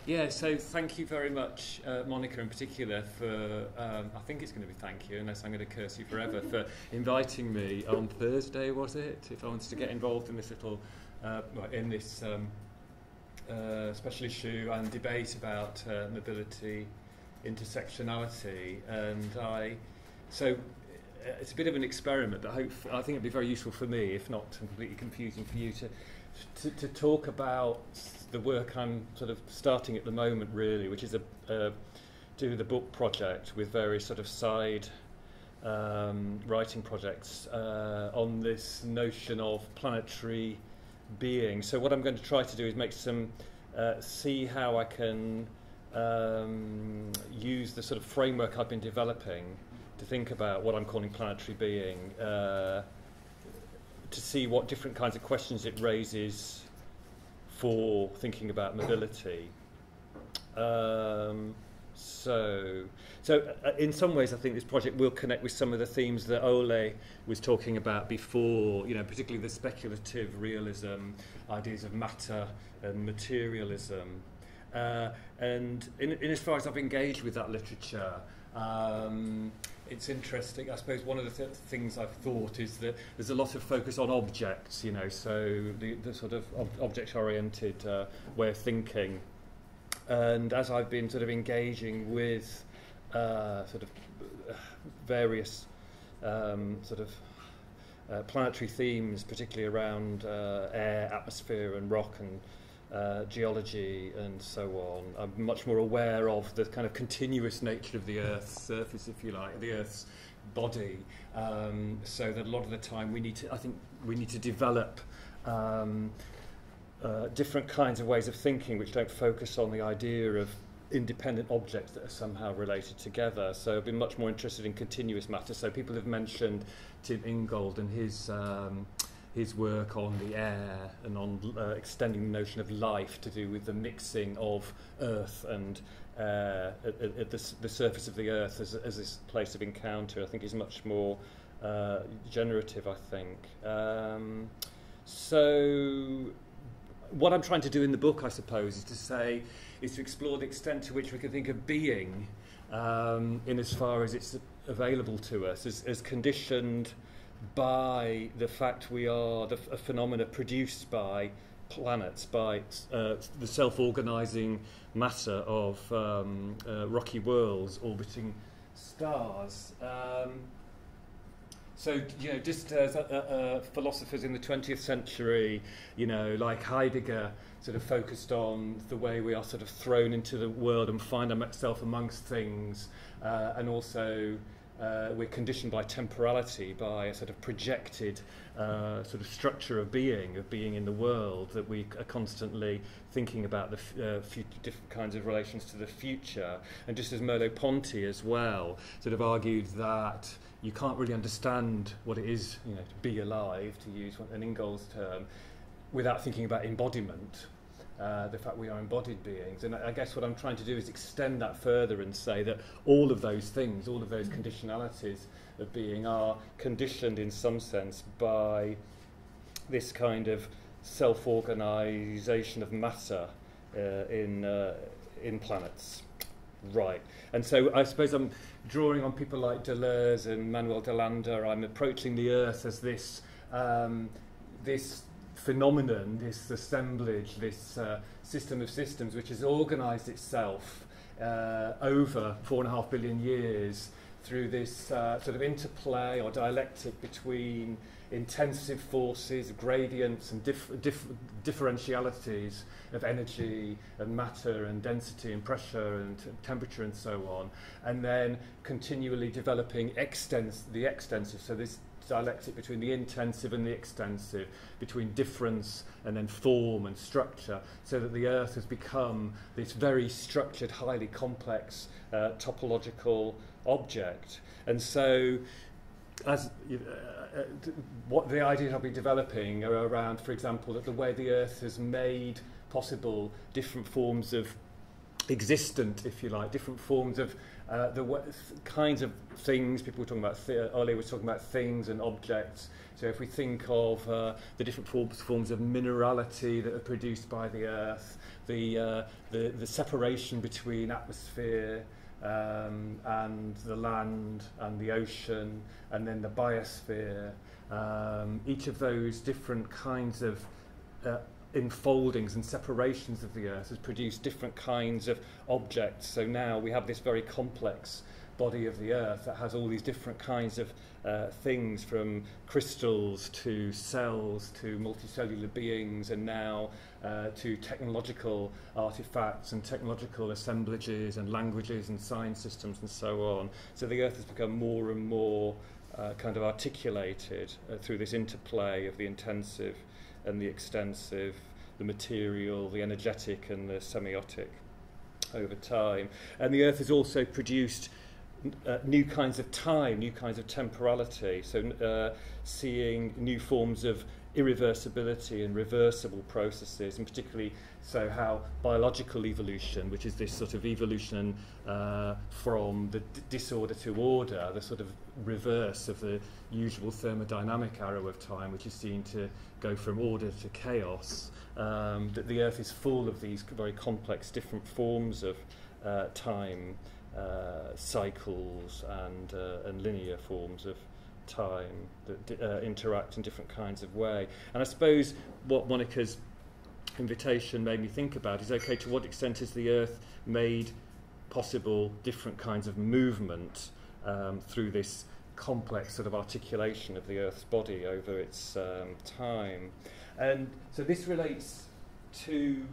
Yeah, so thank you very much, Monica in particular, for, I think it's going to be thank you, unless I'm going to curse you forever, for inviting me on Thursday, was it? If I wanted to get involved in this little, in this special issue and debate about mobility, intersectionality, it's a bit of an experiment, but I think it'd be very useful for me, if not completely confusing for you, to talk about the work I'm sort of starting at the moment, really, which is do the book project with various sort of side writing projects on this notion of planetary being. So what I'm going to try to do is make see how I can use the sort of framework I've been developing to think about what I'm calling planetary being, to see what different kinds of questions it raises for thinking about mobility. So in some ways, I think this project will connect with some of the themes that Ole was talking about before, particularly the speculative realism, ideas of matter and materialism. And in as far as I've engaged with that literature, it's interesting. I suppose one of the things I've thought is that there's a lot of focus on objects, so the sort of object-oriented way of thinking. And as I've been sort of engaging with various planetary themes, particularly around air, atmosphere and rock and geology and so on, I'm much more aware of the kind of continuous nature of the Earth's surface, if you like, the Earth's body, so that a lot of the time I think we need to develop different kinds of ways of thinking which don't focus on the idea of independent objects that are somehow related together. So I've been much more interested in continuous matter. So people have mentioned Tim Ingold and his work on the air and on extending the notion of life to do with the mixing of earth and at the surface of the earth as this place of encounter. I think is much more generative, I think. So what I'm trying to do in the book, I suppose, is to explore the extent to which we can think of being in as far as it's available to us as conditioned by the fact we are a phenomena produced by planets, by the self-organising matter of rocky worlds orbiting stars. So, just as philosophers in the 20th century, like Heidegger, sort of focused on the way we are sort of thrown into the world and find ourselves amongst things, and also we're conditioned by temporality, by a sort of projected sort of structure of being in the world, that we are constantly thinking about the different kinds of relations to the future. And just as Merleau-Ponty as well sort of argued that you can't really understand what it is, to be alive, to use an Ingold's term, without thinking about embodiment. The fact we are embodied beings. And I guess what I'm trying to do is extend that further and say that all of those things, all of those conditionalities of being are conditioned in some sense by this kind of self-organisation of matter in planets. Right. And so I suppose I'm drawing on people like Deleuze and Manuel de Landa. I'm approaching the Earth as this phenomenon, this assemblage, this system of systems which has organised itself over 4.5 billion years through this sort of interplay or dialectic between intensive forces, gradients and differentialities of energy and matter and density and pressure and temperature and so on, and then continually developing the extensive, so this dialectic between the intensive and the extensive, between difference and then form and structure, so that the Earth has become this very structured, highly complex topological object. And so what the ideas I'll be developing are around, for example, that the way the Earth has made possible different forms of existent, if you like, different forms of kinds of things. People were talking about, Ollie was talking about things and objects. So if we think of the different forms of minerality that are produced by the Earth, the separation between atmosphere and the land and the ocean, and then the biosphere, each of those different kinds of enfoldings and separations of the Earth has produced different kinds of objects. So now we have this very complex body of the Earth that has all these different kinds of things, from crystals to cells to multicellular beings, and now to technological artifacts and technological assemblages and languages and science systems and so on. So the Earth has become more and more kind of articulated through this interplay of the intensive and the extensive, the material, the energetic and the semiotic over time. And the Earth has also produced new kinds of time, new kinds of temporality, so seeing new forms of irreversibility and reversible processes, and particularly so how biological evolution, which is this sort of evolution from the disorder to order, the sort of reverse of the usual thermodynamic arrow of time, which is seen to go from order to chaos, that the Earth is full of these very complex different forms of time, cycles and linear forms of time that interact in different kinds of way. And I suppose what Monica's invitation made me think about is, okay, to what extent has the Earth made possible different kinds of movement through this complex sort of articulation of the Earth's body over its time? And so this relates to,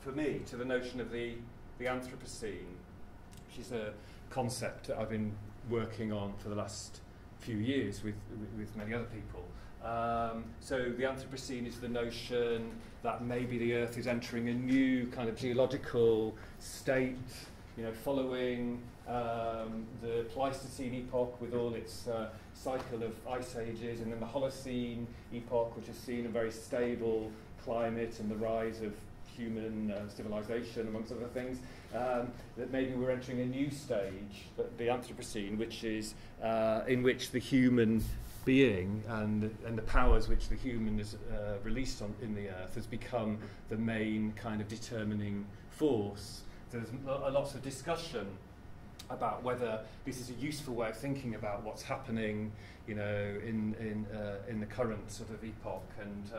for me, to the notion of the Anthropocene, which is a concept that I've been working on for the last few years with many other people. So the Anthropocene is the notion that maybe the Earth is entering a new kind of geological state, you know, following the Pleistocene epoch with all its cycle of ice ages, and then the Holocene epoch, which has seen a very stable climate and the rise of human civilization, amongst other things, that maybe we're entering a new stage, the Anthropocene, which is in which the human being and the powers which the human has released in the Earth has become the main kind of determining force. There's lots of discussion about whether this is a useful way of thinking about what's happening, you know, in the current sort of epoch, and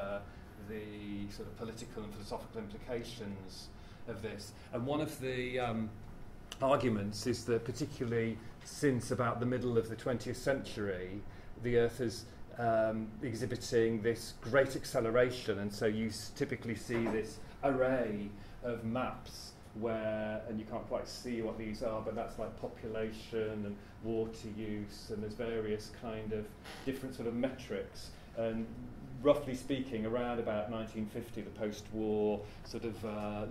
the sort of political and philosophical implications of this. And one of the arguments is that, particularly since about the middle of the 20th century, the Earth is exhibiting this great acceleration, and so you typically see this array of maps where, and you can't quite see what these are, but that's like population and water use, and there's various kind of different sort of metrics. And roughly speaking, around about 1950, the post-war sort of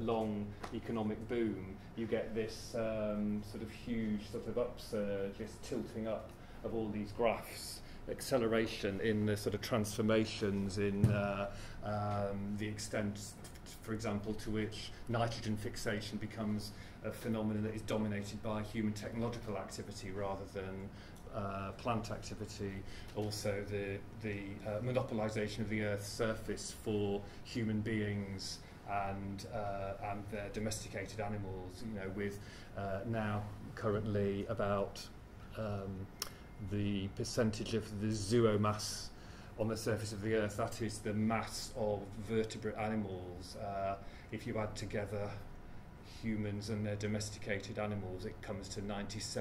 long economic boom, you get this sort of huge sort of upsurge, this tilting up of all these graphs, acceleration in the sort of transformations in the extent, for example, to which nitrogen fixation becomes a phenomenon that is dominated by human technological activity rather than plant activity. Also the monopolization of the Earth's surface for human beings and their domesticated animals, you know, with now currently about the percentage of the zoomass on the surface of the Earth, that is the mass of vertebrate animals. If you add together humans and their domesticated animals, it comes to 97%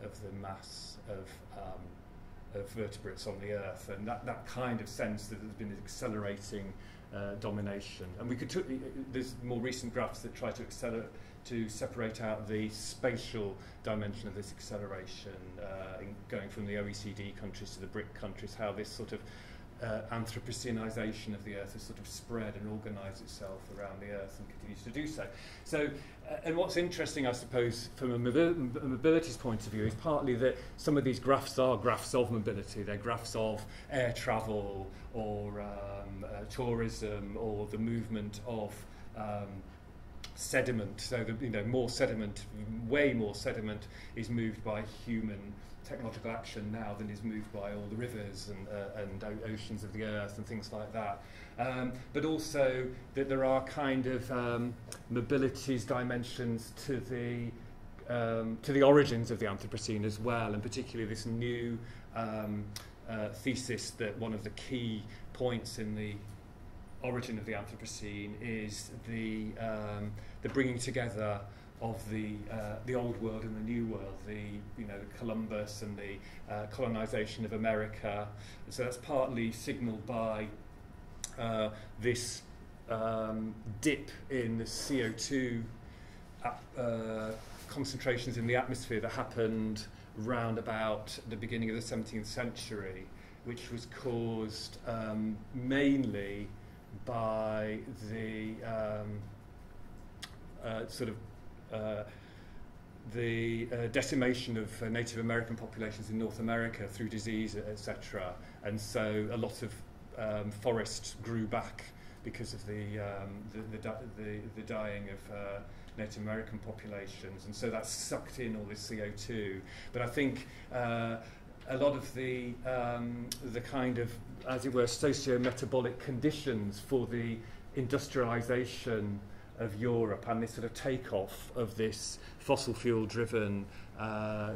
of the mass of vertebrates on the Earth, and that kind of sense that there's been an accelerating domination. And we could there's more recent graphs that try to separate out the spatial dimension of this acceleration, going from the OECD countries to the BRIC countries, how this sort of Anthropocenization of the Earth has sort of spread and organised itself around the Earth and continues to do so. So, and what's interesting, I suppose, from a mobility's point of view, is partly that some of these graphs are graphs of mobility. They're graphs of air travel or tourism, or the movement of sediment. So more sediment, way more sediment, is moved by human technological action now than is moved by all the rivers and oceans of the earth and things like that. But also that there are kind of mobilities dimensions to the origins of the Anthropocene as well, and particularly this new thesis that one of the key points in the origin of the Anthropocene is the bringing together of the old world and the new world, the Columbus and the colonization of America. So that's partly signalled by this dip in the CO2 concentrations in the atmosphere that happened round about the beginning of the 17th century, which was caused mainly by the decimation of Native American populations in North America through disease, etc. And so a lot of forests grew back because of the dying of Native American populations, and so that sucked in all this CO2. But I think a lot of the kind of, as it were, socio-metabolic conditions for the industrialization of Europe and this sort of takeoff of this fossil fuel driven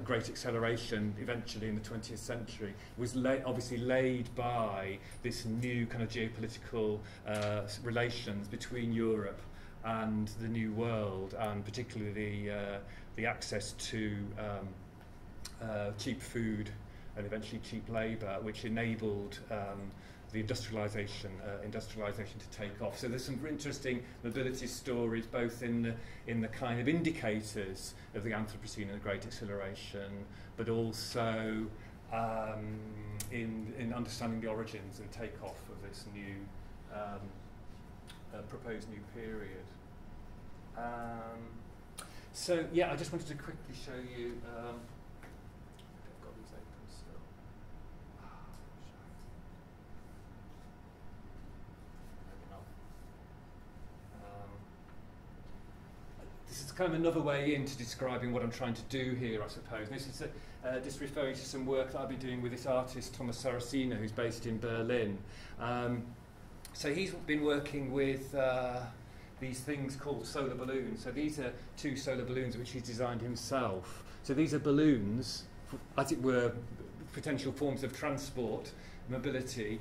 great acceleration eventually in the 20th century was obviously laid by this new kind of geopolitical relations between Europe and the New World, and particularly the access to cheap food and eventually cheap labour, which enabled the industrialisation to take off. So there's some interesting mobility stories, both in the kind of indicators of the Anthropocene and the Great Acceleration, but also in understanding the origins and takeoff of this new proposed new period. So yeah, I just wanted to quickly show you. I've got these open still. This is kind of another way into describing what I'm trying to do here, I suppose. And this is just referring to some work that I've been doing with this artist, Thomas Szerszynski, who's based in Berlin. So he's been working with these things called solar balloons. So these are 2 solar balloons which he's designed himself. So these are balloons, as it were, potential forms of transport, mobility,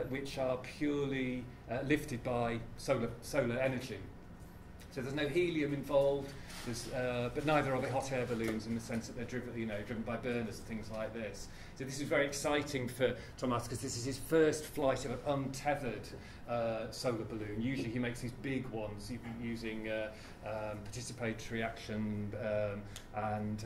which are purely lifted by solar energy. So there's no helium involved, but neither are they hot air balloons in the sense that they're driven by burners and things like this. So this is very exciting for Thomas because this is his first flight of an untethered solar balloon. Usually he makes these big ones using participatory action and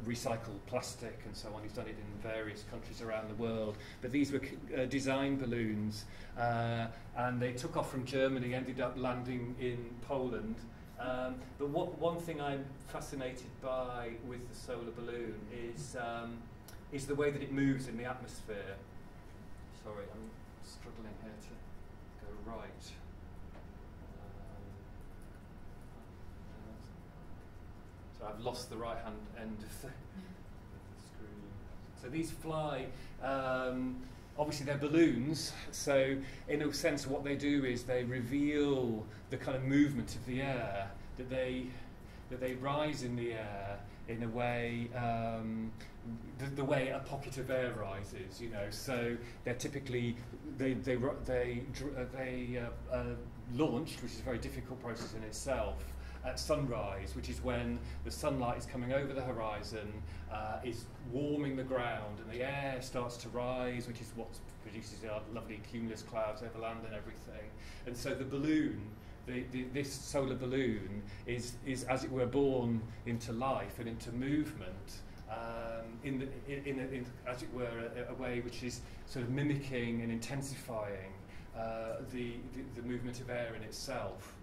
recycled plastic and so on. He's done it in various countries around the world. But these were design balloons, and they took off from Germany, ended up landing in Poland. But one thing I'm fascinated by with the solar balloon is the way that it moves in the atmosphere. Sorry, I'm struggling here to go right. So I've lost the right-hand end of the screen. So these fly. Obviously they're balloons, so in a sense what they do is they reveal the kind of movement of the air, that they rise in the air in a way, the way a pocket of air rises, So they're typically they launched, which is a very difficult process in itself, at sunrise, which is when the sunlight is coming over the horizon, is warming the ground, and the air starts to rise, which is what produces our lovely cumulus clouds over land and everything. And so the balloon, this solar balloon, is as it were born into life and into movement, in as it were a way which is sort of mimicking and intensifying the movement of air in itself.